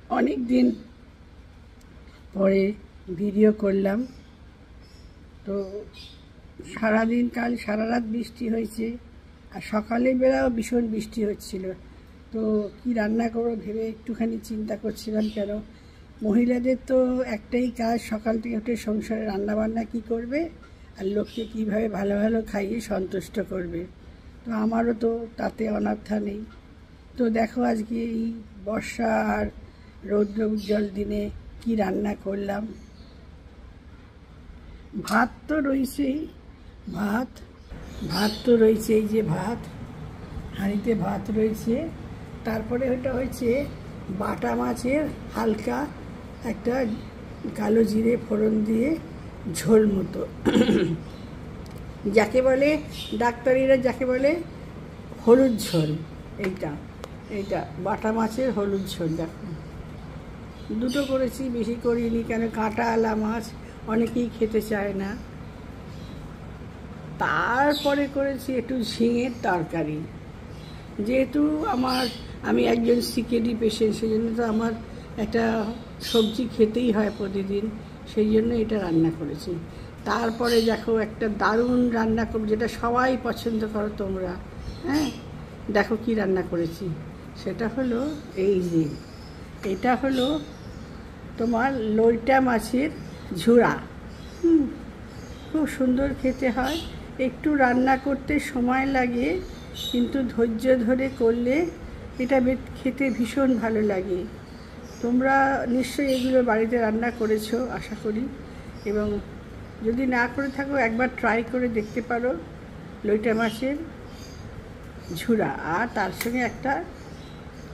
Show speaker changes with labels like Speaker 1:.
Speaker 1: অনেক দিন পরে ভিডিও করলাম। তো সারাদিন কাল সারা রাত বৃষ্টি হয়েছে, আর সকালের বেলাও ভীষণ বৃষ্টি হচ্ছিল। তো কি রান্না করবো ভেবে একটুখানি চিন্তা করছিলাম, কেন মহিলাদের তো একটাই কাজ, সকাল থেকে উঠে সংসারে রান্নাবান্না কি করবে আর লোককে কীভাবে ভালো ভালো খাইয়ে সন্তুষ্ট করবে। তো আমারও তো তাতে অনাথা নেই। তো দেখো আজকে এই বর্ষা আর রৌদ্র উজ্জ্বল দিনে কি রান্না করলাম। ভাত তো রয়েছেই, ভাত তো রয়েছে, এই যে ভাত, হাঁড়িতে ভাত রয়েছে। তারপরে ওটা হচ্ছে বাটা মাছের হালকা একটা কালো জিরে ফোড়ন দিয়ে ঝোল মতো, যাকে বলে ডাক্তারিরা যাকে বলে হলুদ ঝোল। এইটা বাটা মাছের হলুদ ঝোল। দেখো দুটো করেছি, বেশি করিনি, কেন কাঁটাওয়ালা মাছ অনেকেই খেতে চায় না। তারপরে করেছি একটু ঝিঙের তরকারি। যেহেতু আমি একজন সিকেডি পেশেন্ট, সেই জন্য তো আমার একটা সবজি খেতেই হয় প্রতিদিন, সেই জন্য এটা রান্না করেছি। তারপরে দেখো একটা দারুণ রান্না করবো, যেটা সবাই পছন্দ করো তোমরা। হ্যাঁ, দেখো কি রান্না করেছি। সেটা হলো এই যে, এটা হলো তোমার লইটা মাছের ঝুড়া। খুব সুন্দর খেতে হয়। একটু রান্না করতে সময় লাগে, কিন্তু ধৈর্য ধরে করলে এটা খেতে ভীষণ ভালো লাগে। তোমরা নিশ্চয়ই এগুলো বাড়িতে রান্না করেছো আশা করি, এবং যদি না করে থাকো একবার ট্রাই করে দেখতে পারো। লইটা মাছের ঝুড়া আর তার সঙ্গে একটা